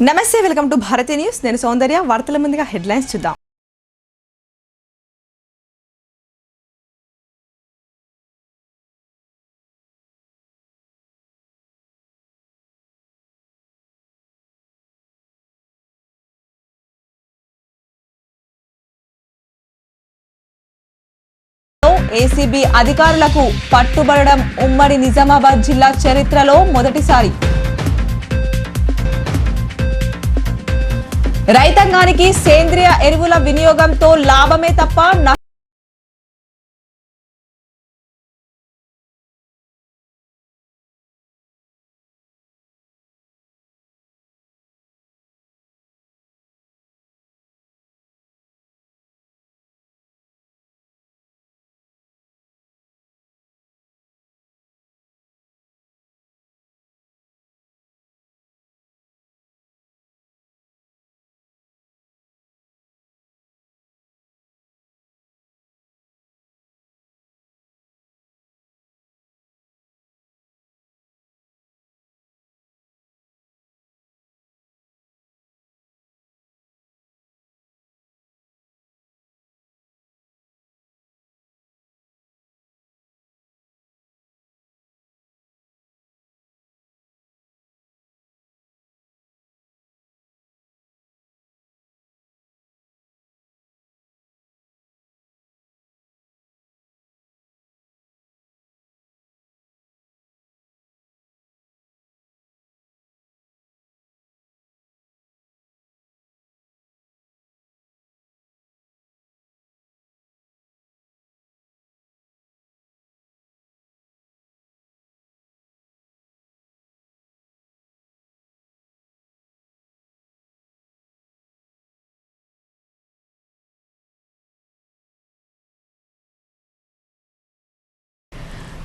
నమస్తే, welcome to Bharati news. నేను సౌందర్య. వార్తల ముందుగా హెడ్లైన్స్ చూద్దాం. ఏసీబీ అధికారులకు పట్టుబడడం ఉమ్మడి నిజామాబాద్ జిల్లా చరిత్రలో మొదటిసారి. రైతాంగానికి సేంద్రియ ఎరువుల వినియోగంతో లాభమే తప్ప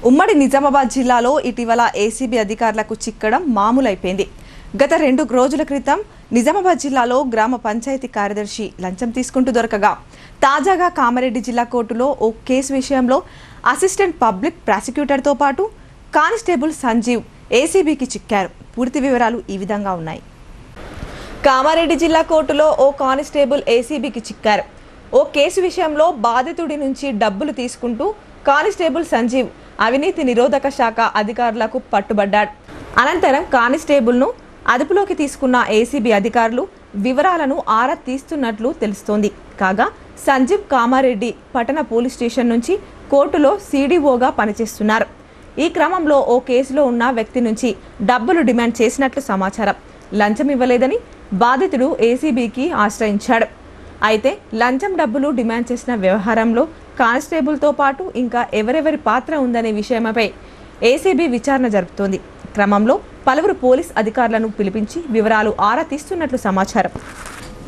ఉమ్మడి నిజామాబాద్ జిల్లాలో ఇటీవల ఏసీబీ అధికారులకు చిక్కడం మామూలైపోయింది. గత 2 రోజుల క్రితం నిజామాబాద్ జిల్లాలో గ్రామ పంచాయతీ కార్యదర్శి లంచం తీసుకుంటూ దొరకగా, తాజాగా కామారెడ్డి జిల్లా కోర్టులో ఓ కేసు విషయంలో అసిస్టెంట్ పబ్లిక్ ప్రాసిక్యూటర్తో పాటు కానిస్టేబుల్ సంజీవ్ ఏసీబీకి చిక్కారు. పూర్తి వివరాలు ఈ విధంగా ఉన్నాయి. కామారెడ్డి జిల్లా కోర్టులో ఓ కానిస్టేబుల్ ఏసీబీకి చిక్కారు. ఓ కేసు విషయంలో బాధితుడి నుంచి డబ్బులు తీసుకుంటూ కానిస్టేబుల్ సంజీవ్ అవినీతి నిరోధక శాఖ అధికారులకు పట్టుబడ్డాడు. అనంతరం కానిస్టేబుల్ను అదుపులోకి తీసుకున్న ఏసీబీ అధికారులు వివరాలను ఆరా తీస్తున్నట్లు తెలుస్తోంది. కాగా సంజీవ్ కామారెడ్డి పట్టణ పోలీస్ స్టేషన్ నుంచి కోర్టులో సీడీఓగా పనిచేస్తున్నారు. ఈ క్రమంలో ఓ కేసులో ఉన్న వ్యక్తి నుంచి డబ్బులు డిమాండ్ చేసినట్లు సమాచారం. లంచం ఇవ్వలేదని బాధితుడు ఏసీబీకి ఆశ్రయించాడు. అయితే లంచం డబ్బులు డిమాండ్ చేసిన వ్యవహారంలో కానిస్టేబుల్తో పాటు ఇంకా ఎవరెవరి పాత్ర ఉందనే విషయమై ఏసీబీ విచారణ జరుపుతోంది. క్రమంలో పలువురు పోలీస్ అధికారులను పిలిపించి వివరాలు ఆరా తీస్తున్నట్లు సమాచారం.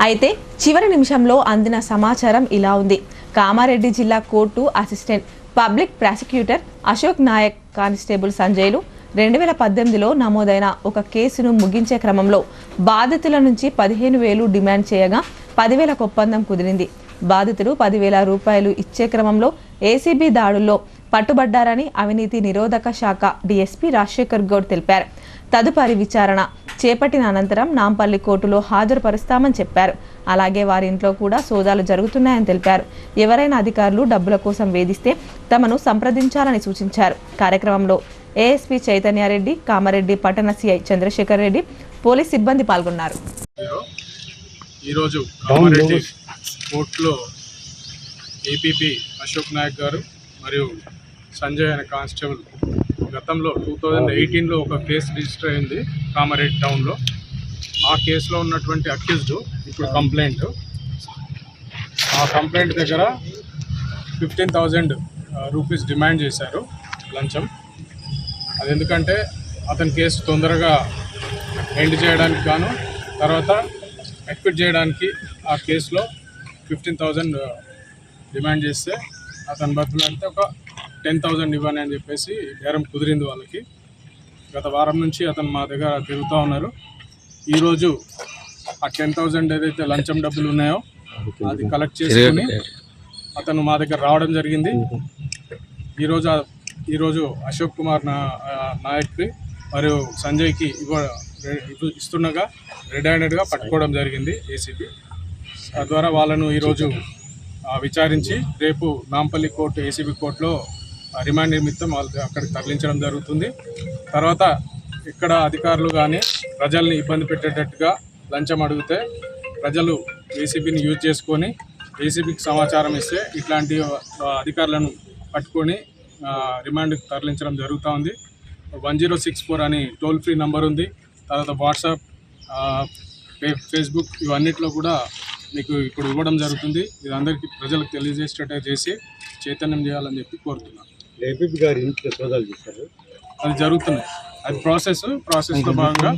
అయితే చివరి నిమిషంలో అందిన సమాచారం ఇలా ఉంది. కామారెడ్డి జిల్లా court assistant public prosecutor Ashok Naik, constable సంజయ్లు 2018లో నమోదైన ఒక కేసును ముగించే క్రమంలో బాధితుల నుంచి 15,000 డిమాండ్ చేయగా 10,000 ఒప్పందం కుదిరింది. బాధితుడు 10,000 రూపాయలు ఇచ్చే క్రమంలో ఏసీబీ దాడుల్లో పట్టుబడ్డారని అవినీతి నిరోధక శాఖ డీఎస్పీ రాజశేఖర్ గౌడ్ తెలిపారు. తదుపరి విచారణ చేపట్టిన అనంతరం నాంపల్లి కోర్టులో హాజరుపరుస్తామని చెప్పారు. అలాగే వారి ఇంట్లో కూడా సోదాలు జరుగుతున్నాయని తెలిపారు. ఎవరైనా అధికారులు డబ్బుల కోసం వేధిస్తే తమను సంప్రదించాలని సూచించారు. కార్యక్రమంలో ఏఎస్పీ చైతన్యారెడ్డి, కామారెడ్డి పట్టణ సిఐ చంద్రశేఖర్ రెడ్డి, పోలీస్ సిబ్బంది పాల్గొన్నారు. ఈరోజు కామారెడ్డి కోర్టులో ఏపీపీ అశోక్ నాయక్ గారు మరియు సంజయ్ అనే కానిస్టేబుల్ గతంలో 2018లో ఒక కేసు రిజిస్టర్ అయింది కామారెడ్డి టౌన్లో. ఆ కేసులో ఉన్నటువంటి అక్యూజ్డ్ ఇప్పుడు కంప్లైంట్. ఆ కంప్లైంట్ దగ్గర 15,000 రూపీస్ డిమాండ్ చేశారు లంచం. అది ఎందుకంటే అతని కేసు తొందరగా ఎండ్ చేయడానికి గాను, తర్వాత అక్విట్ చేయడానికి ఆ కేసులో 15,000 డిమాండ్ చేస్తే అతని బతులంటే ఒక 10,000 ఇవ్వని అని చెప్పేసి బేరం కుదిరింది వాళ్ళకి. గత వారం నుంచి అతను మా దగ్గర తిరుగుతూ ఉన్నారు. ఈరోజు ఆ 10,000 ఏదైతే లంచం డబ్బులు ఉన్నాయో అది కలెక్ట్ చేసుకుని అతను మా దగ్గర రావడం జరిగింది. ఈరోజు అశోక్ కుమార్ నాయక్కి మరియు సంజయ్కి ఇస్తుండగా రెడ్ హ్యాండెడ్గా పట్టుకోవడం జరిగింది ఏసీబీ. తద్వారా వాళ్ళను ఈరోజు విచారించి రేపు నాంపల్లి కోర్టు ఏసీబీ కోర్టులో రిమాండ్ నిమిత్తం అక్కడికి తరలించడం జరుగుతుంది. తర్వాత ఇక్కడ అధికారులు కానీ ప్రజల్ని ఇబ్బంది పెట్టేటట్టుగా లంచం అడిగితే ప్రజలు ఏసీబీని యూజ్ చేసుకొని ఏసీబీకి సమాచారం ఇస్తే ఇట్లాంటి అధికారులను పట్టుకొని రిమాండ్కి తరలించడం జరుగుతూ ఉంది. 1064 అని టోల్ ఫ్రీ నంబర్ ఉంది. తర్వాత వాట్సాప్, ఫేస్బుక్ ఇవన్నిట్లో కూడా మీకు ఇప్పుడు ఇవ్వడం జరుగుతుంది. ఇది అందరికీ ప్రజలకు తెలియజేసేటట్టు చేసి చైతన్యం చేయాలని చెప్పి కోరుతున్నాను. ఏపీపీ గారి ఇంట్లో సోదాలు చేశారు, అది జరుగుతున్నాయి. అది ప్రాసెస్లో భాగంగా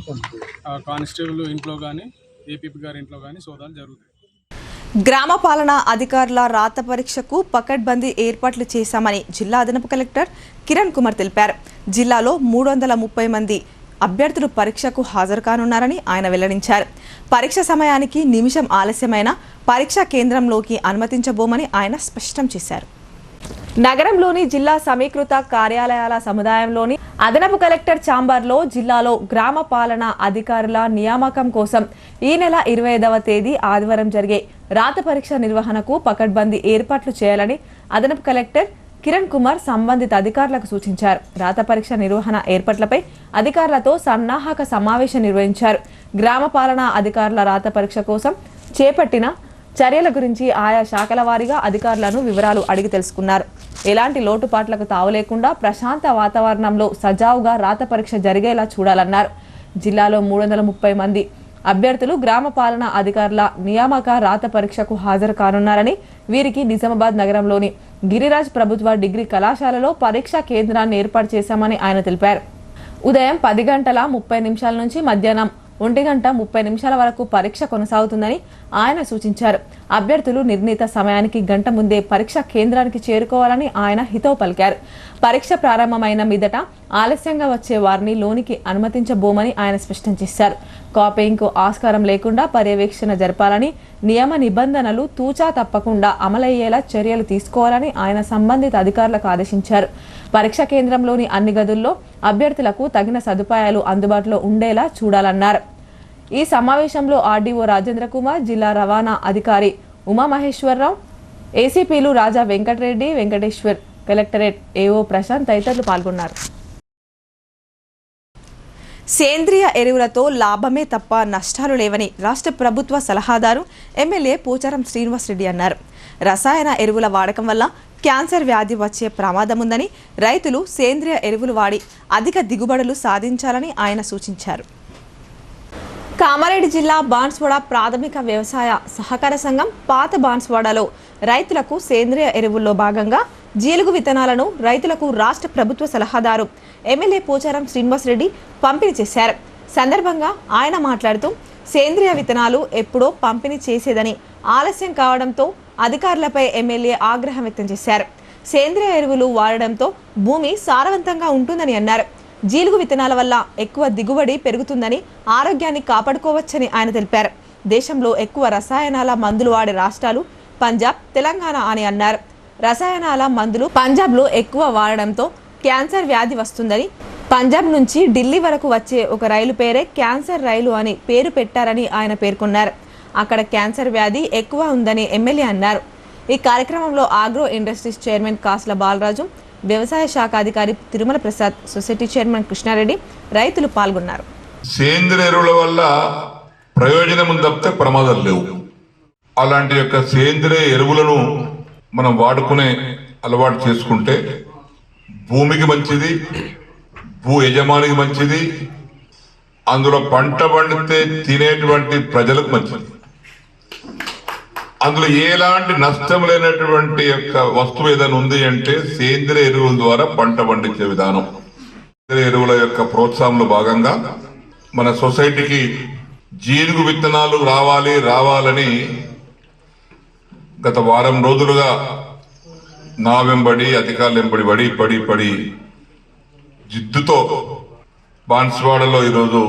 కానిస్టేబుల్ ఇంట్లో కానీ ఏపీపీ గారి ఇంట్లో కానీ సోదాలు జరుగుతాయి. గ్రామ పాలనా అధికారుల రాత పరీక్షకు పకడ్బందీ ఏర్పాట్లు చేశామని జిల్లా అదనపు కలెక్టర్ కిరణ్ కుమార్ తెలిపారు. జిల్లాలో 330 మంది అభ్యర్థులు పరీక్షకు హాజరు కానున్నారని ఆయన వెల్లడించారు. పరీక్ష సమయానికి నిమిషం ఆలస్యమైన పరీక్షా కేంద్రంలోకి అనుమతించబోమని ఆయన స్పష్టం చేశారు. నగరంలోని జిల్లా సమీకృత కార్యాలయాల సముదాయంలోని అదనపు కలెక్టర్ ఛాంబర్లో జిల్లాలో గ్రామ పాలనా అధికారుల నియామకం కోసం ఈ నెల 25వ తేదీ ఆదివారం జరిగే రాత పరీక్ష నిర్వహణకు పకడ్బందీ ఏర్పాట్లు చేయాలని అదనపు కలెక్టర్ కిరణ్ కుమార్ సంబంధిత అధికారులకు సూచించారు. రాత పరీక్ష నిర్వహణ ఏర్పాట్లపై అధికారులతో సన్నాహక సమావేశం నిర్వహించారు. గ్రామ పాలనా అధికారుల రాత పరీక్ష కోసం చేపట్టిన చర్యల గురించి ఆయా శాఖల వారీగా అధికారులను వివరాలు అడిగి తెలుసుకున్నారు. ఎలాంటి లోటుపాట్లకు తావులేకుండా ప్రశాంత వాతావరణంలో సజావుగా రాత పరీక్ష జరిగేలా చూడాలన్నారు. జిల్లాలో 330 మంది అభ్యర్థులు గ్రామ పాలనా అధికారుల నియామక రాత పరీక్షకు హాజరు కానున్నారని, వీరికి నిజామాబాద్ నగరంలోని గిరిరాజ్ ప్రభుత్వ డిగ్రీ కళాశాలలో పరీక్షా కేంద్రాన్ని ఏర్పాటు చేశామని ఆయన తెలిపారు. ఉదయం 10:30 నుంచి మధ్యాహ్నం 1:30 వరకు పరీక్ష కొనసాగుతుందని ఆయన సూచించారు. అభ్యర్థులు నిర్ణీత సమయానికి గంట ముందే పరీక్ష కేంద్రానికి చేరుకోవాలని ఆయన హితవు పలికారు. పరీక్ష ప్రారంభమైన మీదట ఆలస్యంగా వచ్చే వారిని లోనికి అనుమతించబోమని ఆయన స్పష్టం చేశారు. కాపీయింగ్కు ఆస్కారం లేకుండా పర్యవేక్షణ జరపాలని, నియమ నిబంధనలు తూచా తప్పకుండా అమలయ్యేలా చర్యలు తీసుకోవాలని ఆయన సంబంధిత అధికారులకు ఆదేశించారు. పరీక్ష కేంద్రంలోని అన్ని గదుల్లో అభ్యర్థులకు తగిన సదుపాయాలు అందుబాటులో ఉండేలా చూడాలన్నారు. ఈ సమావేశంలో ఆర్డీఓ రాజేంద్ర కుమార్, జిల్లా రవాణా అధికారి ఉమామహేశ్వరరావు, ఏసీపీలు రాజా వెంకటరెడ్డి, వెంకటేశ్వర్, కలెక్టరేట్ ఏఓ ప్రశాంత్ తదితరులు పాల్గొన్నారు. సేంద్రియ ఎరువులతో లాభమే తప్ప నష్టాలు లేవని రాష్ట్ర ప్రభుత్వ సలహాదారు ఎమ్మెల్యే పోచారం శ్రీనివాసరెడ్డి అన్నారు. రసాయన ఎరువుల వాడకం వల్ల క్యాన్సర్ వ్యాధి వచ్చే ప్రమాదం ఉందని, రైతులు సేంద్రియ ఎరువులు వాడి అధిక దిగుబడులు సాధించాలని ఆయన సూచించారు. కామారెడ్డి జిల్లా బాన్స్వాడ ప్రాథమిక వ్యవసాయ సహకార సంఘం పాత బాన్స్వాడలో రైతులకు సేంద్రియ ఎరువుల్లో భాగంగా జీలుగు విత్తనాలను రైతులకు రాష్ట్ర ప్రభుత్వ సలహాదారు ఎమ్మెల్యే పోచారం శ్రీనివాసరెడ్డి పంపిణీ చేశారు. సందర్భంగా ఆయన మాట్లాడుతూ సేంద్రియ విత్తనాలు ఎప్పుడో పంపిణీ చేసేదని ఆలస్యం కావడంతో అధికారులపై ఎమ్మెల్యే ఆగ్రహం వ్యక్తం చేశారు. సేంద్రియ ఎరువులు వాడడంతో భూమి సారవంతంగా ఉంటుందని అన్నారు. జీలుగు విత్తనాల వల్ల ఎక్కువ దిగుబడి పెరుగుతుందని, ఆరోగ్యాన్ని కాపాడుకోవచ్చని ఆయన తెలిపారు. దేశంలో ఎక్కువ రసాయనాల మందులు వాడే రాష్ట్రాలు పంజాబ్, తెలంగాణ అని అన్నారు. రసాయనాల మందులు పంజాబ్లో ఎక్కువ వాడడంతో క్యాన్సర్ వ్యాధి వస్తుందని, పంజాబ్ నుంచి ఢిల్లీ వరకు వచ్చే ఒక రైలు పేరే క్యాన్సర్ రైలు అని పేరు పెట్టారని ఆయన పేర్కొన్నారు. అక్కడ క్యాన్సర్ వ్యాధి ఎక్కువ ఉందని ఎమ్మెల్యే అన్నారు. ఈ కార్యక్రమంలో ఆగ్రో ఇండస్ట్రీస్ చైర్మన్ కాసుల బాలరాజు, వ్యవసాయ శాఖ అధికారి తిరుమల ప్రసాద్, సొసైటీ చైర్మన్ కృష్ణారెడ్డి, రైతులు పాల్గొన్నారు. సేంద్రియ ఎరువుల వల్ల ప్రయోజనం తప్పితే ప్రమాదాలు లేవు. అలాంటి యొక్క సేంద్రియ ఎరువులను మనం వాడుకునే అలవాటు చేసుకుంటే భూమికి మంచిది, భూ యజమానికి మంచిది, అందులో పంట పండితే తినేటువంటి ప్రజలకు మంచిది. అందులో ఎలాంటి నష్టం లేనటువంటి యొక్క వస్తువు ఏదైనా ఉంది అంటే సేంద్రియ ఎరువుల ద్వారా పంట పండించే విధానం. సేంద్రియ ఎరువుల యొక్క ప్రోత్సాహంలో భాగంగా మన సొసైటీకి జీలుగు విత్తనాలు రావాలని గత వారం రోజులుగా నా వెంబడి అధికారులు వెంబడి పడి జిద్దుతో బాన్స్వాడలో ఈరోజు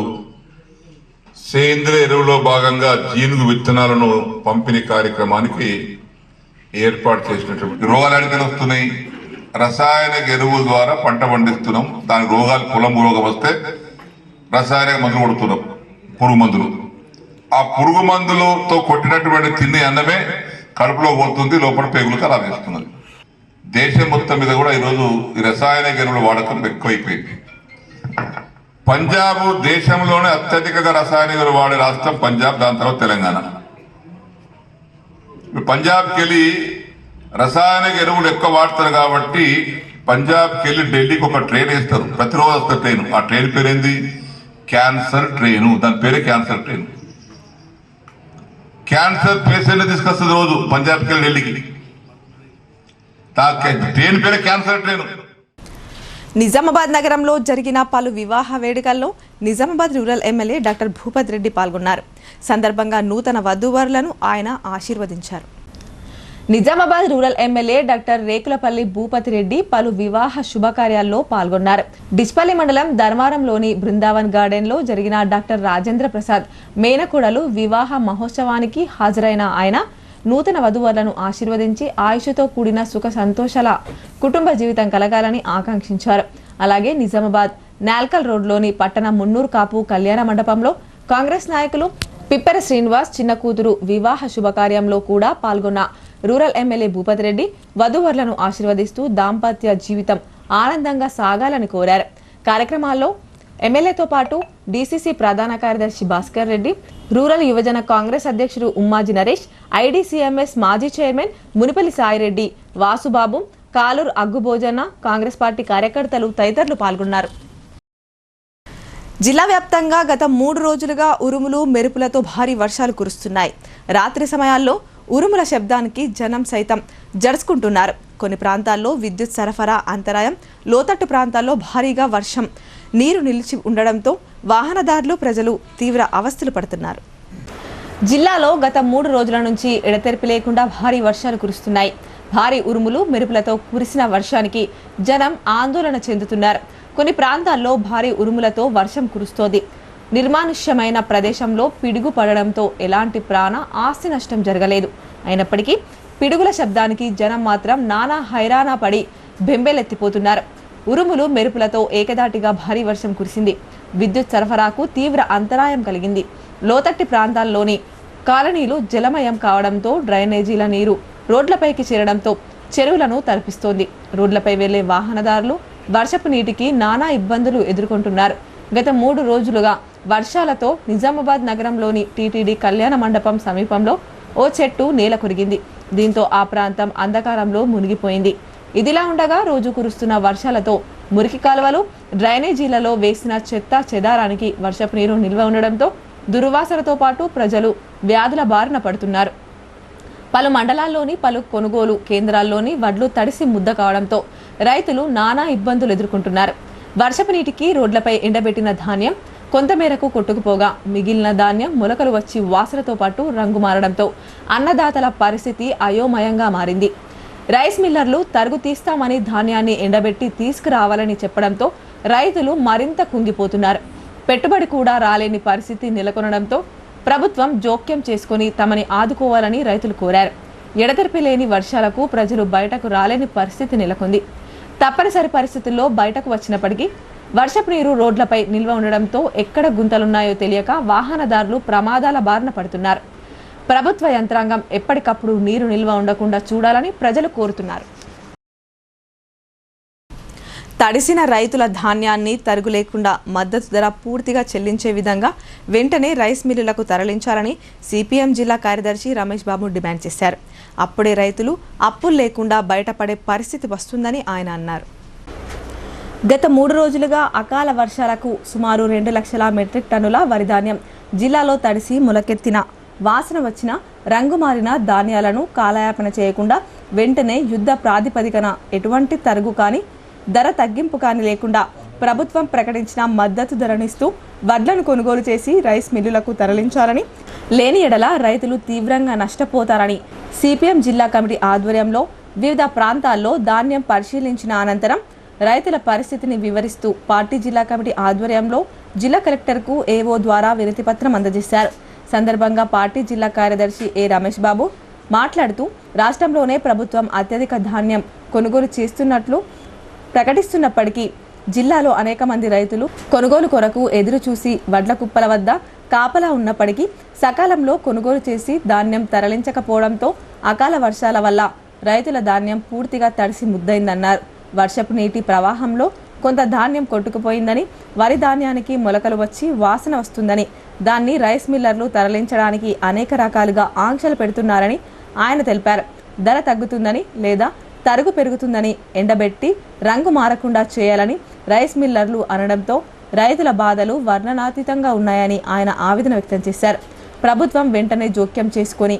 సేంద్రియ ఎరువులో భాగంగా జీలుగు విత్తనాలను పంపిణీ కార్యక్రమానికి ఏర్పాటు చేసినటువంటి రోగాలు ఎక్కడికి వస్తున్నాయి? రసాయనిక ఎరువుల ద్వారా పంట పండిస్తున్నాం. దాని రోగాలు పొలం రోగం వస్తే రసాయనిక మందులు కొడుతున్నాం, పురుగు మందులు. ఆ పురుగు మందులతో కొట్టినటువంటి తినే అన్నమే కడుపులో పోతుంది, లోపల పేగులు ఖరాబ్ చేస్తున్నది. దేశం మొత్తం మీద కూడా ఈరోజు ఈ రసాయనిక ఎరువుల వాడకం ఎక్కువైపోయింది. పంజాబ్ దేశంలోనే అత్యధికంగా రసాయనిక ఎరువులు వాడే రాష్ట్రం పంజాబ్, దాని తర్వాత తెలంగాణ. పంజాబ్కి వెళ్ళి రసాయనిక ఎరువులు ఎక్కువ వాడతారు కాబట్టి పంజాబ్కి వెళ్ళి ఢిల్లీకి ఒక ట్రైన్ వేస్తారు, ప్రతిరోజు వస్తారు ట్రైన్. ఆ ట్రైన్ పేరేంది? Cancer train. దాని పేరే క్యాన్సర్ ట్రైన్. క్యాన్సర్ పేషెంట్ తీసుకొస్తుంది రోజు పంజాబ్కి వెళ్ళి ఢిల్లీకి. ట్రైన్ పేరే క్యాన్సర్ ట్రైన్. నిజామాబాద్ నగరంలో జరిగిన పలు వివాహ వేడుకల్లో Nizamabad rural MLA doctor Bhupath Reddy పాల్గొన్నారు. సందర్భంగా నూతన వధూవరులను ఆయన ఆశీర్వదించారు. Nizamabad rural MLA doctor Rekulapalli Bhupathi Reddy పలు వివాహ శుభకార్యాల్లో పాల్గొన్నారు. డిస్పల్లి మండలం ధర్మారంలోని బృందావన్ గార్డెన్ లో జరిగిన డాక్టర్ రాజేంద్ర ప్రసాద్ మేనకోడలు వివాహ మహోత్సవానికి హాజరైన ఆయన నూతన వధువరులను ఆశీర్వదించి ఆయుష్తో కూడిన సుఖ సంతోషాల కుటుంబ జీవితం కలగాలని ఆకాంక్షించారు. అలాగే నిజామాబాద్ నాల్కల్ రోడ్లోని పట్టణ మున్నూరు కాపు కళ్యాణ మండపంలో కాంగ్రెస్ నాయకులు పిప్పెర శ్రీనివాస్ చిన్న కూతురు వివాహ శుభకార్యంలో కూడా పాల్గొన్న రూరల్ ఎమ్మెల్యే భూపతి రెడ్డి వధువరులను ఆశీర్వదిస్తూ దాంపత్య జీవితం ఆనందంగా సాగాలని కోరారు. కార్యక్రమాల్లో ఎమ్మెల్యేతో పాటు డీసీసీ ప్రధాన కార్యదర్శి భాస్కర్ రెడ్డి, రూరల్ యువజన కాంగ్రెస్ అధ్యక్షుడు ఉమ్మాజీ నరేష్, ఐడీసీఎంఎస్ మాజీ చైర్మన్ మునిపల్లి సాయిరెడ్డి, వాసుబాబు, కాలూరు అగ్గుభోజన్న, కాంగ్రెస్ పార్టీ కార్యకర్తలు తదితరులు పాల్గొన్నారు. జిల్లా వ్యాప్తంగా గత 3 రోజులుగా ఉరుములు మెరుపులతో భారీ వర్షాలు కురుస్తున్నాయి. రాత్రి సమయాల్లో ఉరుముల శబ్దానికి జనం సైతం జడుచుకుంటున్నారు. కొన్ని ప్రాంతాల్లో విద్యుత్ సరఫరా అంతరాయం, లోతట్టు ప్రాంతాల్లో భారీగా వర్షం నీరు నిలిచి ఉండడంతో వాహనదారులు ప్రజలు తీవ్ర అవస్థలు పడుతున్నారు. జిల్లాలో గత 3 రోజుల నుంచి ఎడతెరిపి లేకుండా భారీ వర్షాలు కురుస్తున్నాయి. భారీ ఉరుములు మెరుపులతో కురిసిన వర్షానికి జనం ఆందోళన చెందుతున్నారు. కొన్ని ప్రాంతాల్లో భారీ ఉరుములతో వర్షం కురుస్తోంది. నిర్మానుష్యమైన ప్రదేశంలో పిడుగు పడడంతో ఎలాంటి ప్రాణ ఆస్తి నష్టం జరగలేదు. అయినప్పటికీ పిడుగుల శబ్దానికి జనం మాత్రం నానా హైరాణ పడి బెంబేలెత్తిపోతున్నారు. ఉరుములు మెరుపులతో ఏకదాటిగా భారీ వర్షం కురిసింది. విద్యుత్ సరఫరాకు తీవ్ర అంతరాయం కలిగింది. లోతట్టి ప్రాంతాల్లోని కాలనీలు జలమయం కావడంతో డ్రైనేజీల నీరు రోడ్లపైకి చేరడంతో చెరువులను తలపిస్తోంది. రోడ్లపై వెళ్లే వాహనదారులు వర్షపు నీటికి నానా ఇబ్బందులు ఎదుర్కొంటున్నారు. గత 3 రోజులుగా వర్షాలతో నిజామాబాద్ నగరంలోని టీటీడీ కళ్యాణ మండపం సమీపంలో ఓ చెట్టు నేల కొరిగింది. దీంతో ఆ ప్రాంతం అంధకారంలో మునిగిపోయింది. ఇదిలా ఉండగా రోజు కురుస్తున్న వర్షాలతో మురికి కాలువలు, డ్రైనేజీలలో వేసిన చెత్త చెదారానికి వర్షపు నీరు నిల్వ ఉండడంతో దుర్వాసనతో పాటు ప్రజలు వ్యాధుల బారిన పడుతున్నారు. పలు మండలాల్లోని పలు కొనుగోలు కేంద్రాల్లోని వడ్లు తడిసి ముద్ద కావడంతో రైతులు నానా ఇబ్బందులు ఎదుర్కొంటున్నారు. వర్షపు నీటికి రోడ్లపై ఎండబెట్టిన ధాన్యం కొంతమేరకు కొట్టుకుపోగా మిగిలిన ధాన్యం మొలకలు వచ్చి వాసనతో పాటు రంగు మారడంతో అన్నదాతల పరిస్థితి అయోమయంగా మారింది. రైస్ మిల్లర్లు తరుగు తీస్తామని ధాన్యాన్ని ఎండబెట్టి తీసుకురావాలని చెప్పడంతో రైతులు మరింత కుంగిపోతున్నారు. పెట్టుబడి కూడా రాలేని పరిస్థితి నెలకొనడంతో ప్రభుత్వం జోక్యం చేసుకుని తమని ఆదుకోవాలని రైతులు కోరారు. ఎడతెరిపి లేని వర్షాలకు ప్రజలు బయటకు రాలేని పరిస్థితి నెలకొంది. తప్పనిసరి పరిస్థితుల్లో బయటకు వచ్చినప్పటికీ వర్షపు నీరు రోడ్లపై నిల్వ ఉండడంతో ఎక్కడ గుంతలున్నాయో తెలియక వాహనదారులు ప్రమాదాల బారిన పడుతున్నారు. ప్రభుత్వ యంత్రాంగం ఎప్పటికప్పుడు నీరు నిల్వ ఉండకుండా చూడాలని ప్రజలు కోరుతున్నారు. తడిసిన రైతుల ధాన్యాన్ని తరుగు లేకుండా మద్దతు ధర పూర్తిగా చెల్లించే విధంగా వెంటనే రైస్ మిల్లులకు తరలించాలని సిపిఎం జిల్లా కార్యదర్శి రమేష్ బాబు డిమాండ్ చేశారు. అప్పుడే రైతులు అప్పులు లేకుండా బయటపడే పరిస్థితి వస్తుందని ఆయన అన్నారు. గత 3 రోజులుగా అకాల వర్షాలకు సుమారు 2 లక్షల మెట్రిక్ టన్నుల వరి ధాన్యం జిల్లాలో తడిసి మొలకెత్తిన వాసన వచ్చిన రంగు మారిన ధాన్యాలను కాలయాపన చేయకుండా వెంటనే యుద్ధ ప్రాతిపదికన ఎటువంటి తరుగు కానీ ధర తగ్గింపు కానీ లేకుండా ప్రభుత్వం ప్రకటించిన మద్దతు ధరనిస్తూ వడ్లను కొనుగోలు చేసి రైస్ మిల్లులకు తరలించాలని, లేని ఎడల రైతులు తీవ్రంగా నష్టపోతారని సిపిఎం జిల్లా కమిటీ ఆధ్వర్యంలో వివిధ ప్రాంతాల్లో ధాన్యం పరిశీలించిన అనంతరం రైతుల పరిస్థితిని వివరిస్తూ పార్టీ జిల్లా కమిటీ ఆధ్వర్యంలో జిల్లా కలెక్టర్కు ఏవో ద్వారా వినతిపత్రం అందజేశారు. సందర్భంగా పార్టీ జిల్లా కార్యదర్శి ఏ రమేష్ బాబు మాట్లాడుతూ రాష్ట్రంలోనే ప్రభుత్వం అత్యధిక ధాన్యం కొనుగోలు చేస్తున్నట్లు ప్రకటిస్తున్నప్పటికీ జిల్లాలో అనేక మంది రైతులు కొనుగోలు కొరకు ఎదురు చూసి వడ్ల కుప్పల వద్ద కాపలా ఉన్నప్పటికీ సకాలంలో కొనుగోలు చేసి ధాన్యం తరలించకపోవడంతో అకాల వర్షాల వల్ల రైతుల ధాన్యం పూర్తిగా తడిసి ముద్దైందన్నారు. వర్షపు నీటి ప్రవాహంలో కొంత ధాన్యం కొట్టుకుపోయిందని, వరి ధాన్యానికి మొలకలు వచ్చి వాసన వస్తుందని, దాన్ని రైస్ మిల్లర్లు తరలించడానికి అనేక రకాలుగా ఆంక్షలు పెడుతున్నారని ఆయన తెలిపారు. ధర తగ్గుతుందని లేదా తరుగు పెరుగుతుందని ఎండబెట్టి రంగు మారకుండా చేయాలని రైస్ మిల్లర్లు అనడంతో రైతుల బాధలు వర్ణనాతీతంగా ఉన్నాయని ఆయన ఆవేదన వ్యక్తం చేశారు. ప్రభుత్వం వెంటనే జోక్యం చేసుకొని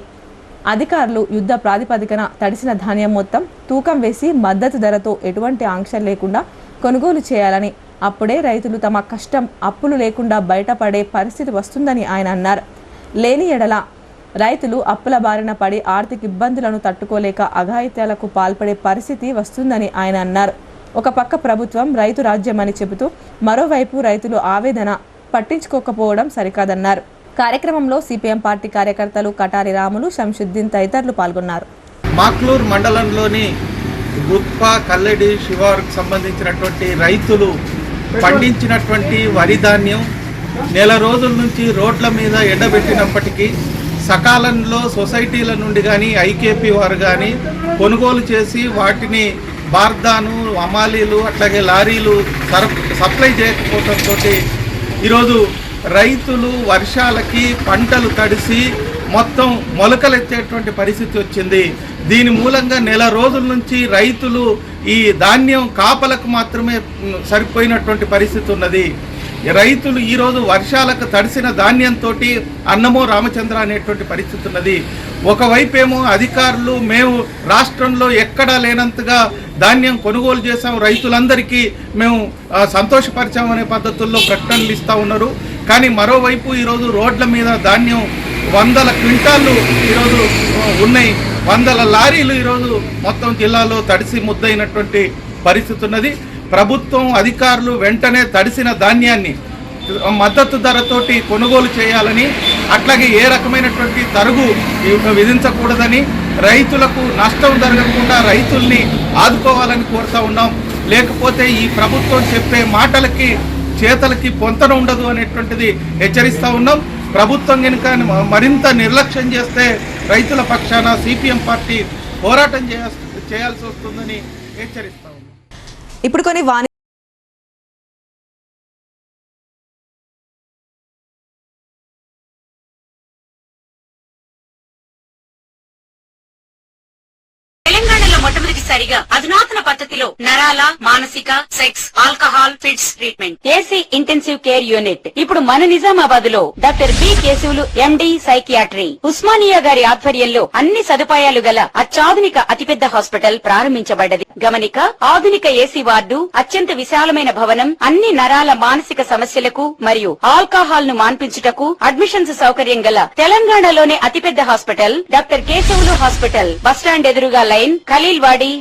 అధికారులు యుద్ధ ప్రాతిపదికన తడిసిన ధాన్యం మొత్తం తూకం వేసి మద్దతు ధరతో ఎటువంటి ఆంక్షలు లేకుండా కొనుగోలు చేయాలని, అప్పుడే రైతులు తమ కష్టం అప్పులు లేకుండా బయటపడే పరిస్థితి వస్తుందని ఆయన అన్నారు. లేని ఎడల రైతులు అప్పుల బారిన పడి ఆర్థిక ఇబ్బందులను తట్టుకోలేక అఘాయిత్యాలకు పాల్పడే పరిస్థితి వస్తుందని ఆయన అన్నారు. ఒక పక్క ప్రభుత్వం రైతు రాజ్యమని చెబుతూ మరోవైపు రైతులు ఆవేదన పట్టించుకోకపోవడం సరికాదన్నారు. కార్యక్రమంలో సిపిఎం పార్టీ కార్యకర్తలు కటారి రాములు, శంషుద్దీన్ తదితరులు పాల్గొన్నారు. మాక్లూర్ మండలంలోని గుత్ప, కల్లెడి శివారుకు సంబంధించినటువంటి రైతులు పండించినటువంటి వరి ధాన్యం నెల రోజుల నుంచి రోడ్ల మీద ఎండబెట్టినప్పటికీ సకాలంలో సొసైటీల నుండి కానీ ఐకేపీ వారు కానీ కొనుగోలు చేసి వాటిని బార్దాను, అమాలీలు, అట్లాగే లారీలు సప్లై చేయకపోవడంతో ఈరోజు రైతులు వర్షాలకి పంటలు తడిసి మొత్తం మొలకలెత్తేటువంటి పరిస్థితి వచ్చింది. దీని మూలంగా నెల రోజుల నుంచి రైతులు ఈ ధాన్యం కాపలకు మాత్రమే సరిపోయినటువంటి పరిస్థితి ఉన్నది. రైతులు ఈరోజు వర్షాలకు తడిసిన ధాన్యంతో అన్నమో రామచంద్ర అనేటువంటి పరిస్థితి ఉన్నది. ఒకవైపేమో అధికారులు మేము రాష్ట్రంలో ఎక్కడా లేనంతగా ధాన్యం కొనుగోలు చేసాం, రైతులందరికీ మేము సంతోషపరిచామనే పద్ధతుల్లో ప్రకటనలు ఇస్తూ ఉన్నారు. కానీ మరోవైపు ఈరోజు రోడ్ల మీద ధాన్యం 100 క్వింటాళ్ళు ఈరోజు ఉన్నాయి, 100 లారీలు ఈరోజు మొత్తం జిల్లాలో తడిసి ముద్దయినటువంటి పరిస్థితి ఉన్నది. ప్రభుత్వం అధికారులు వెంటనే తడిసిన ధాన్యాన్ని మద్దతు ధరతోటి కొనుగోలు చేయాలని, అట్లాగే ఏ రకమైనటువంటి తరుగు విధించకూడదని, రైతులకు నష్టం జరగకుండా రైతుల్ని ఆదుకోవాలని కోరుతా ఉన్నాం. లేకపోతే ఈ ప్రభుత్వం చెప్పే మాటలకి చేతలకి పొంతన ఉండదు అనేటువంటిది హెచ్చరిస్తూ ఉన్నాం. ప్రభుత్వం కనుక మరింత నిర్లక్ష్యం చేస్తే రైతుల పక్షాన సిపిఎం పార్టీ పోరాటం చేయాల్సి వస్తుందని హెచ్చరిస్తా ఉన్నాం. ఇప్పుడు కొన్ని తెలంగాణలో మొట్టమొదటిసారిగా అధునాతన పద్ధతిలో నరాల, మానసిక, sex, alcohol, fits treatment, AC intensive care unit ఇప్పుడు మన నిజామాబాద్ లో doctor B Keshavulu MD psychiatry, Osmania గారి ఆధ్వర్యంలో అన్ని సదుపాయాలు గల అత్యాధునిక అతిపెద్ద హాస్పిటల్ ప్రారంభించబడ్డది. గమనిక, ఆధునిక ఏసీ వార్డు, అత్యంత విశాలమైన భవనం, అన్ని నరాల మానసిక సమస్యలకు మరియు ఆల్కహాల్ ను మాన్పించుటకు అడ్మిషన్స్ సౌకర్యం గల తెలంగాణలోనే అతిపెద్ద hospital doctor Keshavulu hospital, bus stand ఎదురుగా లైన్, ఖలీల్వాడి.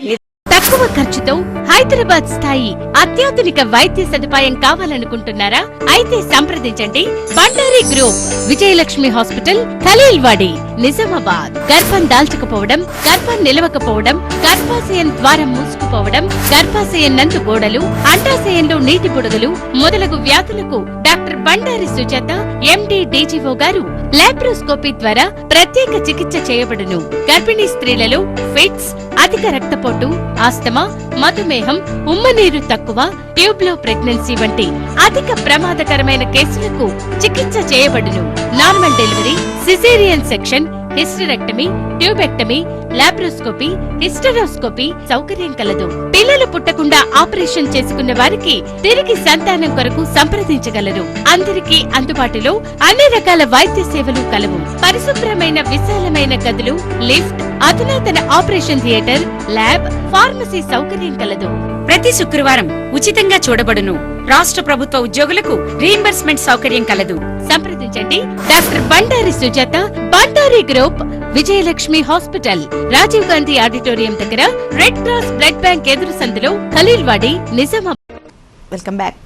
తక్కువ ఖర్చుతో హైదరాబాద్ స్థాయి అత్యాధునిక వైద్య సదుపాయం కావాలనుకుంటున్నారా? అయితే సంప్రదించండి బండారి గ్రూప్, విజయలక్ష్మి హాస్పిటల్, ఖలీల్వాడి, నిజామాబాద్. గర్భం దాల్చకపోవడం, గర్భం నిలవకపోవడం, గర్భాశయం ద్వారం మూసుకుపోవడం, గర్భాశయం నందు గోడలు, అండాశయంలో నీటి బుడగలు మొదలగు వ్యాధులకు డాక్టర్ బండారి సుజాత ఎండి డీజీఓ గారు లాప్రోస్కోపీ ద్వారా ప్రత్యేక చికిత్స చేయబడును. గర్భిణీ స్త్రీలలో ఫిట్స్, అధిక రక్తపోటు, ఆస్తమా, మధుమేహం, ఉమ్మనీరు తక్కువ, ట్యూబ్లో ప్రెగ్నెన్సీ వంటి అధిక ప్రమాదకరమైన కేసులకు చికిత్స చేయబడును. Normal delivery, caesarean section, hysterectomy, tubectomy, laparoscopy, hysteroscopy సౌకర్యం కలదు. పిల్లలు పుట్టకుండా ఆపరేషన్ చేసుకున్న వారికి తిరిగి సంతానం కొరకు సంప్రదించగలరు. అందరికీ అందుబాటులో అన్ని రకాల వైద్య సేవలు కలవు. పరిశుభ్రమైన విశాలమైన గదులు, లిఫ్ట్, అధునాతన ఆపరేషన్ థియేటర్, ల్యాబ్, ఫార్మసీ సౌకర్యం కలదు. ప్రతి శుక్రవారం ఉచితంగా చూడబడును. రాష్ట్ర ప్రభుత్వ ఉద్యోగులకు రీయింబర్స్మెంట్ సౌకర్యం కలదు. సంప్రదించండి doctor Bandari Sujatha, Bandari group, Vijayalakshmi hospital, Rajiv Gandhi auditorium దగ్గర, రెడ్ క్రాస్ బ్లడ్ బ్యాంక్ ఎదురు సందులో, Khaleelwadi, Nizamabad. Welcome back.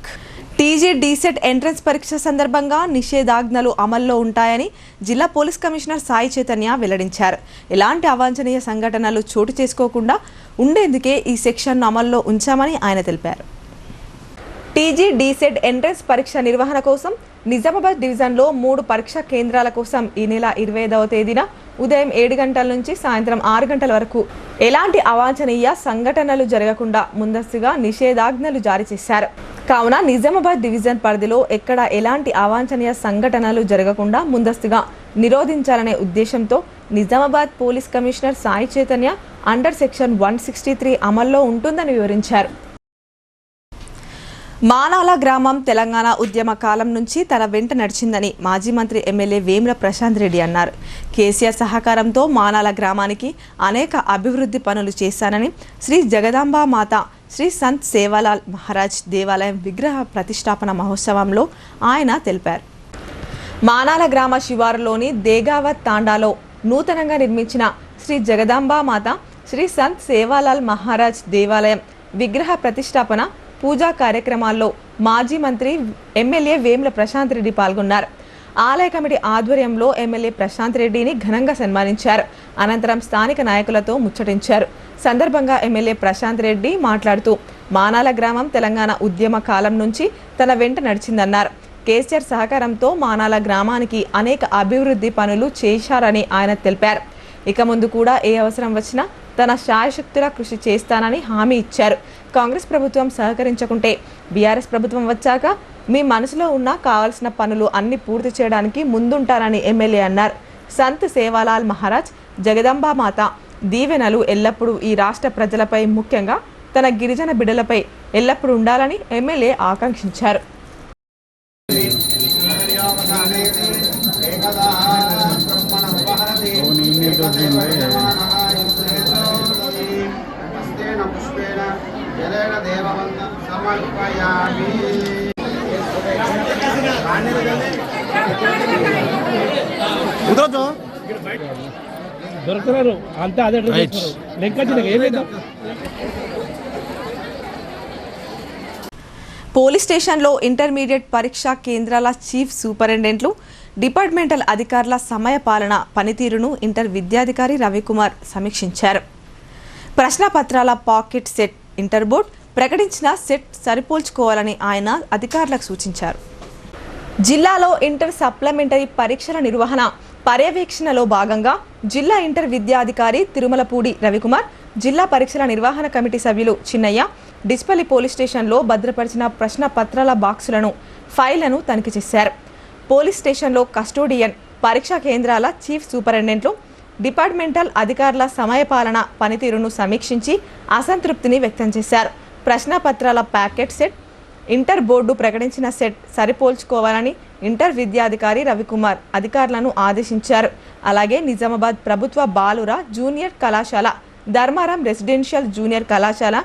TG DEECET entrance పరీక్ష సందర్భంగా నిషేధాజ్ఞలు అమల్లో ఉంటాయని జిల్లా పోలీస్ కమిషనర్ సాయి చైతన్య వెల్లడించారు. ఎలాంటి అవాంఛనీయ సంఘటనలు చోటు చేసుకోకుండా ఉండేందుకే ఈ సెక్షన్ను అమల్లో ఉంచామని ఆయన తెలిపారు. టీజీ డీసెట్ ఎంట్రన్స్ పరీక్ష నిర్వహణ కోసం నిజామాబాద్ డివిజన్లో 3 పరీక్షా కేంద్రాల కోసం ఈ నెల 25వ తేదీన ఉదయం 7 గంటల నుంచి సాయంత్రం 6 గంటల వరకు ఎలాంటి అవాంఛనీయ సంఘటనలు జరగకుండా ముందస్తుగా నిషేధాజ్ఞలు జారీ చేశారు. కావున నిజామాబాద్ డివిజన్ పరిధిలో ఎక్కడ ఎలాంటి అవాంఛనీయ సంఘటనలు జరగకుండా ముందస్తుగా నిరోధించాలనే ఉద్దేశంతో Nizamabad police commissioner Sai Chaitanya under section 163 అమల్లో ఉంటుందని వివరించారు. మానాల గ్రామం తెలంగాణ ఉద్యమ కాలం నుంచి తన వెంట నడిచిందని మాజీ మంత్రి ఎమ్మెల్యే వేముల ప్రశాంత్ రెడ్డి అన్నారు. కేసీఆర్ సహకారంతో మానాల గ్రామానికి అనేక అభివృద్ధి పనులు చేశానని శ్రీ జగదాంబా మాత శ్రీ సంత్ సేవాలాల్ మహారాజ్ దేవాలయం విగ్రహ ప్రతిష్టాపన మహోత్సవంలో ఆయన తెలిపారు. మానాల గ్రామ శివారులోని దేగావత్ తాండాలో నూతనంగా నిర్మించిన శ్రీ జగదాంబా మాత శ్రీ సంత్ సేవాలాల్ మహారాజ్ దేవాలయం విగ్రహ ప్రతిష్టాపన పూజా కార్యక్రమాల్లో మాజీ మంత్రి ఎమ్మెల్యే వేముల ప్రశాంత్ రెడ్డి పాల్గొన్నారు. ఆలయ కమిటీ ఆధ్వర్యంలో ఎమ్మెల్యే ప్రశాంత్ రెడ్డిని ఘనంగా సన్మానించారు. అనంతరం స్థానిక నాయకులతో ముచ్చటించారు. సందర్భంగా ఎమ్మెల్యే ప్రశాంత్ రెడ్డి మాట్లాడుతూ మానాల గ్రామం తెలంగాణ ఉద్యమ కాలం నుంచి తన వెంట నడిచిందన్నారు. కేసీఆర్ సహకారంతో మానాల గ్రామానికి అనేక అభివృద్ధి పనులు చేశారని ఆయన తెలిపారు. ఇక ముందు కూడా ఏ అవసరం వచ్చినా తన శాయశక్తులా కృషి చేస్తానని హామీ ఇచ్చారు. కాంగ్రెస్ ప్రభుత్వం సహకరించకుంటే బీఆర్ఎస్ ప్రభుత్వం వచ్చాక మీ మనసులో ఉన్న కావాల్సిన పనులు అన్ని పూర్తి చేయడానికి ముందుంటారని ఎమ్మెల్యే అన్నారు. సంత్ సేవాలాల్ మహారాజ్ జగదంబా మాత దీవెనలు ఎల్లప్పుడూ ఈ రాష్ట్ర ప్రజలపై ముఖ్యంగా తన గిరిజన బిడ్డలపై ఎల్లప్పుడూ ఉండాలని ఎమ్మెల్యే ఆకాంక్షించారు. దొరుకుతున్నారు అంతా అదే పోలీస్ స్టేషన్లో ఇంటర్మీడియట్ పరీక్షా కేంద్రాల చీఫ్ సూపరింటెండెంట్లు డిపార్ట్మెంటల్ అధికారుల సమయ పాలన పనితీరును ఇంటర్ విద్యాధికారి రవికుమార్ సమీక్షించారు. ప్రశ్నపత్రాల పాకెట్ సెట్ ఇంటర్ బోర్డ్ ప్రకటించిన సెట్ సరిపోల్చుకోవాలని ఆయన అధికారులకు సూచించారు. జిల్లాలో ఇంటర్ సప్లిమెంటరీ పరీక్షల నిర్వహణ పర్యవేక్షణలో భాగంగా జిల్లా ఇంటర్ విద్యాధికారి తిరుమలపూడి రవికుమార్, జిల్లా పరీక్షల నిర్వహణ కమిటీ సభ్యులు చిన్నయ్య డిస్పల్లి పోలీస్ స్టేషన్లో భద్రపరిచిన ప్రశ్న పత్రాల బాక్సులను ఫైళ్లను తనిఖీ చేశారు. పోలీస్ స్టేషన్లో కస్టోడియన్, పరీక్షా కేంద్రాల చీఫ్ సూపరింటెండెంట్లు డిపార్ట్మెంటల్ అధికారుల సమయపాలన పనితీరును సమీక్షించి అసంతృప్తిని వ్యక్తం చేశారు. ప్రశ్నపత్రాల ప్యాకెట్ సెట్ ఇంటర్ బోర్డు ప్రకటించిన సెట్ సరిపోల్చుకోవాలని ఇంటర్ విద్యాధికారి రవికుమార్ అధికారులను ఆదేశించారు. అలాగే నిజామాబాద్ ప్రభుత్వ బాలుర జూనియర్ కళాశాల, ధర్మారం రెసిడెన్షియల్ జూనియర్ కళాశాల,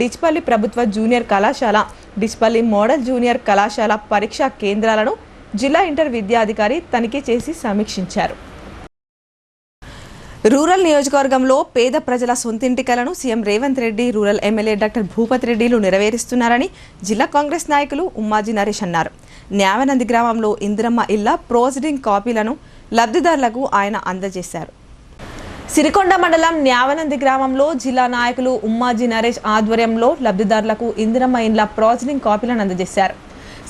డిచ్పల్లి ప్రభుత్వ జూనియర్ కళాశాల, డిచ్పల్లి మోడల్ జూనియర్ కళాశాల పరీక్షా కేంద్రాలను జిల్లా ఇంటర్ విద్యాధికారి తనిఖీ చేసి సమీక్షించారు. రూరల్ నియోజకవర్గంలో పేద ప్రజల సొంతింటి కలను CM Revanth Reddy, rural MLA doctor Bhupath రెడ్డిలు నెరవేరుస్తున్నారని జిల్లా కాంగ్రెస్ నాయకులు ఉమ్మాజీ నరేష్ అన్నారు. న్యావనంది గ్రామంలో ఇందిరమ్మ ఇళ్ల ప్రొసీడింగ్ కాపీలను లబ్ధిదారులకు ఆయన అందజేశారు. సిరికొండ మండలం న్యావనంది గ్రామంలో జిల్లా నాయకులు ఉమ్మాజీ నరేష్ ఆధ్వర్యంలో లబ్ధిదారులకు ఇందిరమ్మ ఇళ్ల ప్రొసీడింగ్ కాపీలను అందజేశారు.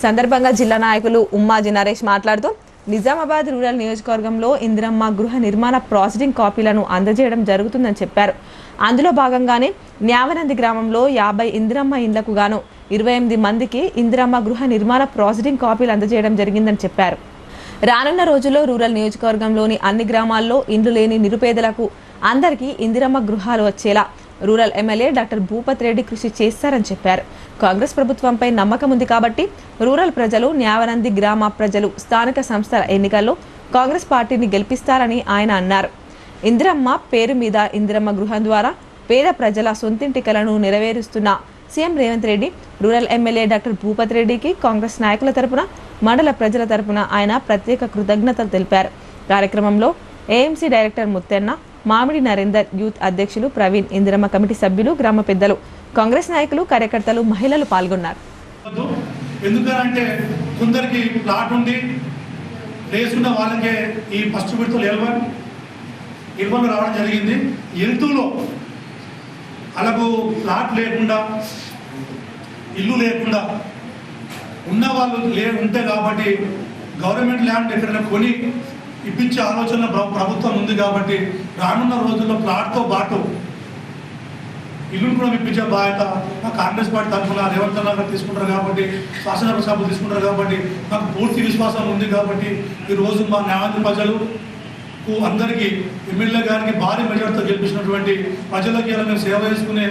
సందర్భంగా జిల్లా నాయకులు ఉమ్మాజీ నరేష్ మాట్లాడుతూ నిజామాబాద్ రూరల్ నియోజకవర్గంలో ఇందిరమ్మ గృహ నిర్మాణ ప్రొసీడింగ్ కాపీలను అందజేయడం జరుగుతుందని చెప్పారు. అందులో భాగంగానే న్యావనంది గ్రామంలో 50 ఇందిరమ్మ ఇండ్లకు గాను 28 మందికి ఇందిరమ్మ గృహ నిర్మాణ ప్రొసీడింగ్ కాపీలు అందజేయడం జరిగిందని చెప్పారు. రానున్న రోజుల్లో రూరల్ నియోజకవర్గంలోని అన్ని గ్రామాల్లో ఇండ్లు లేని నిరుపేదలకు అందరికీ ఇందిరమ్మ గృహాలు వచ్చేలా rural MLA doctor Bhupath Reddy కృషి చేస్తారని చెప్పారు. కాంగ్రెస్ ప్రభుత్వంపై నమ్మకం ఉంది కాబట్టి రూరల్ ప్రజలు, న్యావనంది గ్రామ ప్రజలు స్థానిక సంస్థల ఎన్నికల్లో కాంగ్రెస్ పార్టీని గెలిపిస్తారని ఆయన అన్నారు. ఇందిరమ్మ పేరు మీద ఇందిరమ్మ గృహం ద్వారా పేద ప్రజల సొంతింటి కలను నెరవేరుస్తున్న CM Revanth Reddy, rural MLA doctor Bhupath రెడ్డికి కాంగ్రెస్ నాయకుల తరపున, మండల ప్రజల తరపున ఆయన ప్రత్యేక కృతజ్ఞతలు తెలిపారు. కార్యక్రమంలో ఏఎంసీ డైరెక్టర్ ముత్తెన్న, మామిడి నరేందర్, యూత్ అధ్యక్షులు ప్రవీణ్, ఇందిరమ్మ కమిటీ సభ్యులు, గ్రామ పెద్దలు, కాంగ్రెస్ నాయకులు, కార్యకర్తలు, మహిళలు పాల్గొన్నారు. ఎందుకంటే కొందరికి ప్లాట్ ఉండి లేసుకున్న వాళ్ళకే ఈ ఫస్ట్ విడతలు ఇవ్వలు రావడం జరిగింది. ఎంతులో అలాగూ ప్లాట్ లేకుండా, ఇల్లు లేకుండా ఉన్న వాళ్ళు ఉంటే కాబట్టి గవర్నమెంట్ ల్యాండ్ ఎక్కడైనా కొని ఇప్పించే ఆలోచన ప్రభుత్వం ఉంది కాబట్టి రానున్న రోజుల్లో ప్లాట్తో పాటు ఇల్లును కూడా ఇప్పించే బాధ్యత మా కాంగ్రెస్ పార్టీ తరఫున రేవంత్ అన్న గారు తీసుకుంటారు కాబట్టి, శాసనసభ సభ్యులు తీసుకుంటారు కాబట్టి మాకు పూర్తి విశ్వాసం ఉంది కాబట్టి ఈరోజు మా న్యాయవాది ప్రజలు అందరికీ ఎమ్మెల్యే గారికి భారీ మెజార్టీతో గెలిపించినటువంటి ప్రజలకి ఇలా మేము సేవ చేసుకునే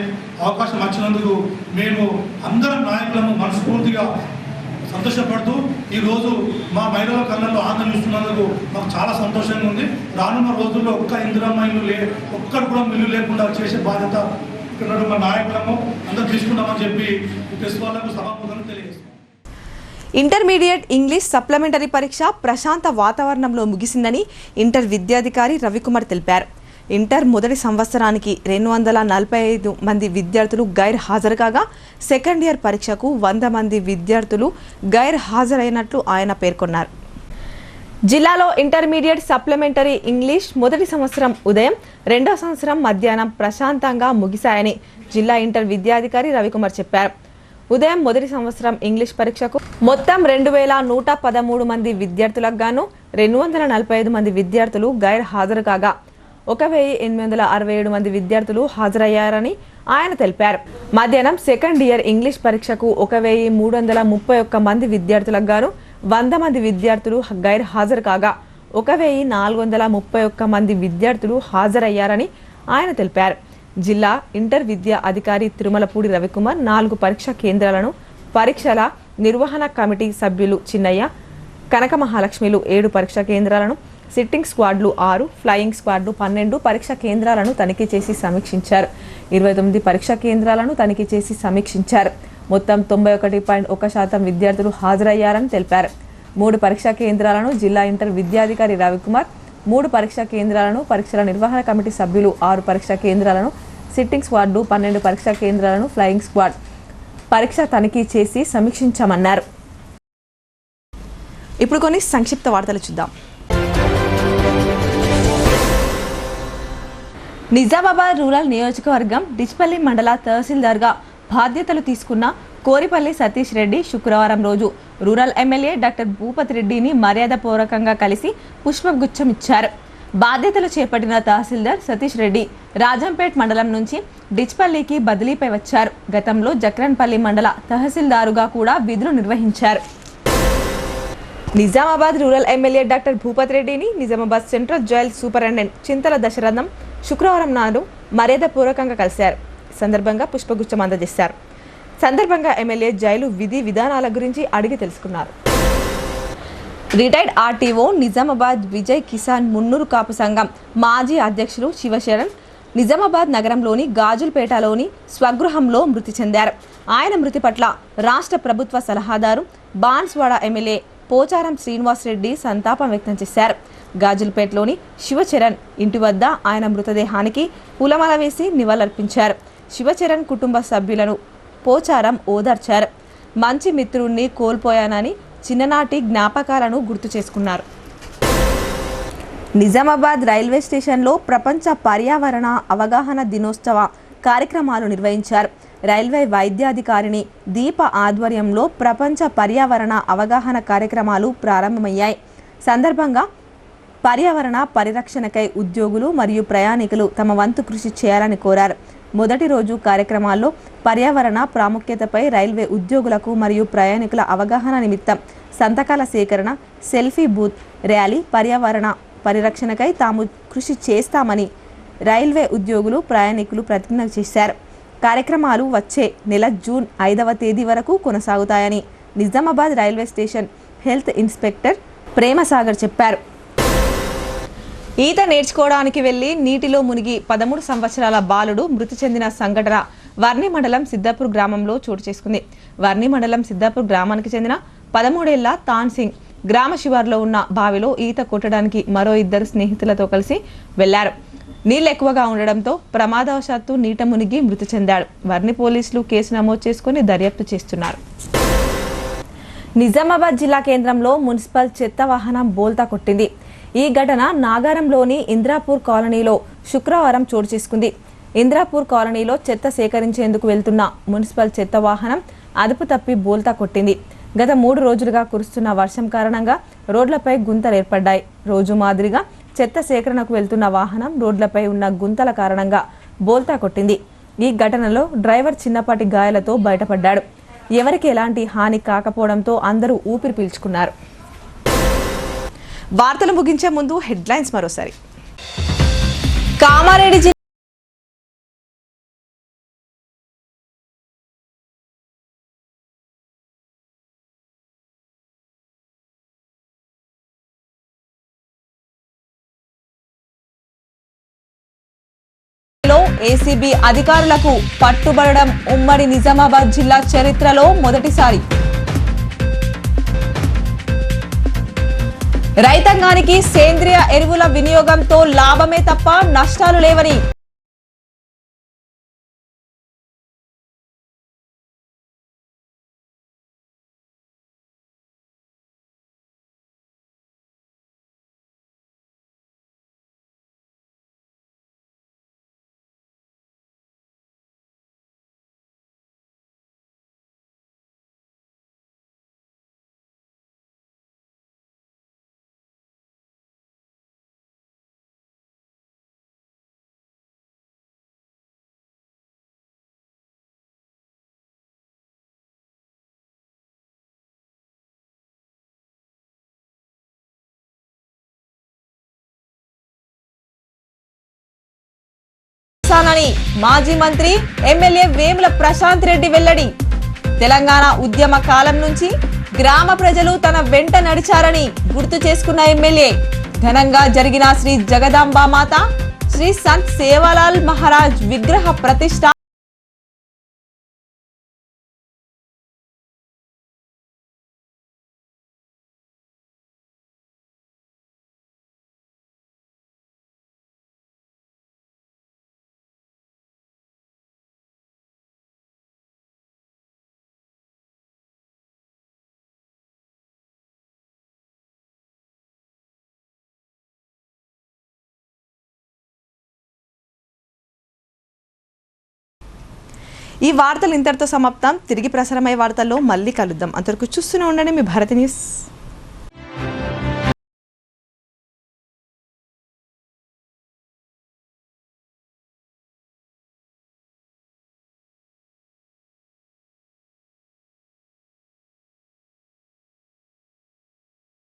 అవకాశం వచ్చినందుకు మేము అందరం నాయకులను మనస్ఫూర్తిగా సంతోషపడుతూ ఈరోజు మా మహిళల కళ్ళల్లో ఆనందం ఇస్తున్నందుకు మాకు చాలా సంతోషంగా ఉంది. రానున్న రోజుల్లో ఒక్క ఇందిరమ్మ ఇల్లు ఒక్కడు కూడా ఇల్లు లేకుండా చేసే బాధ్యత ఇక్కడ మా నాయకులను అందరూ తీసుకుంటామని చెప్పి ప్రెస్ వాళ్ళకు సభాముఖంగా తెలియజేస్తాం. ఇంటర్మీడియట్ ఇంగ్లీష్ సప్లిమెంటరీ పరీక్ష ప్రశాంత వాతావరణంలో ముగిసిందని ఇంటర్ విద్యాధికారి రవికుమార్ తెలిపారు. ఇంటర్ మొదటి సంవత్సరానికి 245 మంది విద్యార్థులు గైర్ హాజరు కాగా సెకండ్ ఇయర్ పరీక్షకు 100 మంది విద్యార్థులు గైర్ హాజరైనట్లు ఆయన పేర్కొన్నారు. జిల్లాలో ఇంటర్మీడియట్ సప్లిమెంటరీ ఇంగ్లీష్ మొదటి సంవత్సరం ఉదయం, రెండో సంవత్సరం మధ్యాహ్నం ప్రశాంతంగా ముగిశాయని జిల్లా ఇంటర్ విద్యాధికారి రవికుమార్ చెప్పారు. ఉదయం మొదటి సంవత్సరం ఇంగ్లీష్ పరీక్షకు మొత్తం 2113 మంది విద్యార్థులకు గాను 245 మంది విద్యార్థులు గైర్ హాజరు కాగా 1867 మంది విద్యార్థులు హాజరయ్యారని ఆయన తెలిపారు. మధ్యాహ్నం సెకండ్ ఇయర్ ఇంగ్లీష్ పరీక్షకు 1331 మంది విద్యార్థులకు గాను 100 మంది విద్యార్థులు గైర్ హాజరు కాగా 1431 మంది విద్యార్థులు హాజరయ్యారని ఆయన తెలిపారు. జిల్లా ఇంటర్ విద్యా అధికారి తిరుమలపూడి రవికుమార్ 4 పరీక్షా కేంద్రాలను, పరీక్షల నిర్వహణ కమిటీ సభ్యులు చిన్నయ్య, కనక మహాలక్ష్మిలు 7 పరీక్షా కేంద్రాలను, సిట్టింగ్ స్క్వాడ్లు 6, ఫ్లయింగ్ స్క్వాడ్లు 12 పరీక్షా కేంద్రాలను తనిఖీ చేసి సమీక్షించారు. 29 పరీక్షా కేంద్రాలను తనిఖీ చేసి సమీక్షించారు. మొత్తం 91.1% విద్యార్థులు హాజరయ్యారని తెలిపారు. 3 పరీక్షా కేంద్రాలను జిల్లా ఇంటర్ విద్యాధికారి రవికుమార్, 3 పరీక్షా కేంద్రాలను, పరీక్షల నిర్వహణ కమిటీ సభ్యులు 6 పరీక్షా కేంద్రాలను, సిట్టింగ్ స్క్వాడ్లు 12 పరీక్షా కేంద్రాలను, ఫ్లయింగ్ స్క్వాడ్ పరీక్ష తనిఖీ చేసి సమీక్షించామన్నారు. ఇప్పుడు కొన్ని సంక్షిప్త వార్తలు చూద్దాం. నిజామాబాద్ రూరల్ నియోజకవర్గం డిచ్పల్లి మండల తహసీల్దార్గా బాధ్యతలు తీసుకున్న కోరిపల్లి సతీష్ రెడ్డి శుక్రవారం రోజు రూరల్ ఎమ్మెల్యే డాక్టర్ భూపతి రెడ్డిని మర్యాదపూర్వకంగా కలిసి పుష్పగుచ్చం ఇచ్చారు. బాధ్యతలు చేపట్టిన తహసీల్దార్ సతీష్ రెడ్డి రాజంపేట్ మండలం నుంచి డిచ్పల్లికి బదిలీపై వచ్చారు. గతంలో జక్రన్పల్లి మండల తహసీల్దారుగా కూడా విధులు నిర్వహించారు. Nizamabad rural MLA doctor Bhupathi రెడ్డిని నిజామాబాద్ సెంట్రల్ జైల్ సూపరింటెండెంట్ చింతల దశరథం శుక్రవారం నాడు మర్యాదపూర్వకంగా కలిశారు. సందర్భంగా పుష్పగుచ్చం అందజేశారు. సందర్భంగా ఎమ్మెల్యే జైలు విధి విధానాల గురించి అడిగి తెలుసుకున్నారు. రిటైర్డ్ ఆర్టీఓ నిజామాబాద్ విజయ్ కిసాన్ మున్నూరు కాపు సంఘం మాజీ అధ్యక్షులు శివశరణ్ నిజామాబాద్ నగరంలోని గాజులపేటలోని స్వగృహంలో మృతి చెందారు. ఆయన మృతి పట్ల రాష్ట్ర ప్రభుత్వ సలహాదారు బాన్స్వాడ ఎమ్మెల్యే పోచారం శ్రీనివాస్ రెడ్డి సంతాపం వ్యక్తం చేశారు. గాజులపేటలోని శివచరణ్ ఇంటి వద్ద ఆయన మృతదేహానికి పూలమాల వేసి నివాళులర్పించారు. శివచరణ్ కుటుంబ సభ్యులను పోచారం ఓదార్చారు. మంచి మిత్రుణ్ణి కోల్పోయానని చిన్ననాటి జ్ఞాపకాలను గుర్తు చేసుకున్నారు. నిజామాబాద్ రైల్వే స్టేషన్లో ప్రపంచ పర్యావరణ అవగాహన దినోత్సవ కార్యక్రమాలు నిర్వహించారు. రైల్వే వైద్యాధికారిని దీప ఆధ్వర్యంలో ప్రపంచ పర్యావరణ అవగాహన కార్యక్రమాలు ప్రారంభమయ్యాయి. సందర్భంగా పర్యావరణ పరిరక్షణకై ఉద్యోగులు మరియు ప్రయాణికులు తమ వంతు కృషి చేయాలని కోరారు. మొదటి రోజు కార్యక్రమాల్లో పర్యావరణ ప్రాముఖ్యతపై రైల్వే ఉద్యోగులకు మరియు ప్రయాణికుల అవగాహన నిమిత్తం సంతకాల సేకరణ, సెల్ఫీ బూత్ ర్యాలీ, పర్యావరణ పరిరక్షణకై తాము కృషి చేస్తామని రైల్వే ఉద్యోగులు, ప్రయాణికులు ప్రతిజ్ఞ చేశారు. కార్యక్రమాలు వచ్చే నెల జూన్ 5వ తేదీ వరకు కొనసాగుతాయని Nizamabad railway station health inspector Prem Sagar చెప్పారు. ఈత నేర్చుకోవడానికి వెళ్లి నీటిలో మునిగి 13 సంవత్సరాల బాలుడు మృతి చెందిన సంఘటన వర్ణి మండలం సిద్దాపూర్ గ్రామంలో చోటు చేసుకుంది. వర్ణి మండలం సిద్దాపూర్ గ్రామానికి చెందిన 13 ఏళ్ల తాన్ సింగ్ గ్రామ శివార్లో ఉన్న బావిలో ఈత కొట్టడానికి మరో 2 స్నేహితులతో కలిసి వెళ్లారు. నీళ్లు ఎక్కువగా ఉండడంతో ప్రమాదవశాత్తు నీట మునిగి మృతి చెందాడు. వర్ణి పోలీసులు కేసు నమోదు చేసుకుని దర్యాప్తు చేస్తున్నారు. నిజామాబాద్ జిల్లా కేంద్రంలో మున్సిపల్ చెత్త వాహనం బోల్తా కొట్టింది. ఈ ఘటన నాగారంలోని ఇంద్రాపూర్ కాలనీలో శుక్రవారం చోటు చేసుకుంది. ఇంద్రాపూర్ కాలనీలో చెత్త సేకరించేందుకు వెళ్తున్న మున్సిపల్ చెత్త వాహనం అదుపు తప్పి బోల్తా కొట్టింది. గత 3 రోజులుగా కురుస్తున్న వర్షం కారణంగా రోడ్లపై గుంతలు ఏర్పడ్డాయి. రోజు మాదిరిగా చెత్త సేకరణకు వెళ్తున్న వాహనం రోడ్లపై ఉన్న గుంతల కారణంగా బోల్తా కొట్టింది. ఈ ఘటనలో డ్రైవర్ చిన్నపాటి గాయాలతో బయటపడ్డాడు. ఎవరికి ఎలాంటి హాని కాకపోవడంతో అందరూ ఊపిరి పీల్చుకున్నారు. వార్తలు ముగించే ముందు హెడ్లైన్స్ మరోసారి. కామారెడ్డి ఏసీబీ అధికారులకు పట్టుబడడం ఉమ్మడి నిజామాబాద్ జిల్లా చరిత్రలో మొదటిసారి. రైతాంగానికి సేంద్రియ ఎరువుల వినియోగంతో లాభమే తప్ప నష్టాలు లేవని మాజీ మంత్రి ఎమ్మెల్యే వేముల ప్రశాంత్ రెడ్డి వెల్లడి. తెలంగాణ ఉద్యమ కాలం నుంచి గ్రామ ప్రజలు తన వెంట నడిచారని గుర్తు చేసుకున్న ఎమ్మెల్యే ఘనంగా జరిగిన శ్రీ జగదాంబామాత శ్రీ సంత్ సేవాలాల్ మహారాజ్ విగ్రహ ప్రతిష్ఠ. ఈ వార్తలు ఇంతటితో సమాప్తం. తిరిగి ప్రసారమయ్యే వార్తల్లో మళ్ళీ కలుద్దాం. అంతవరకు చూస్తూనే ఉండండి మీ భారతి న్యూస్.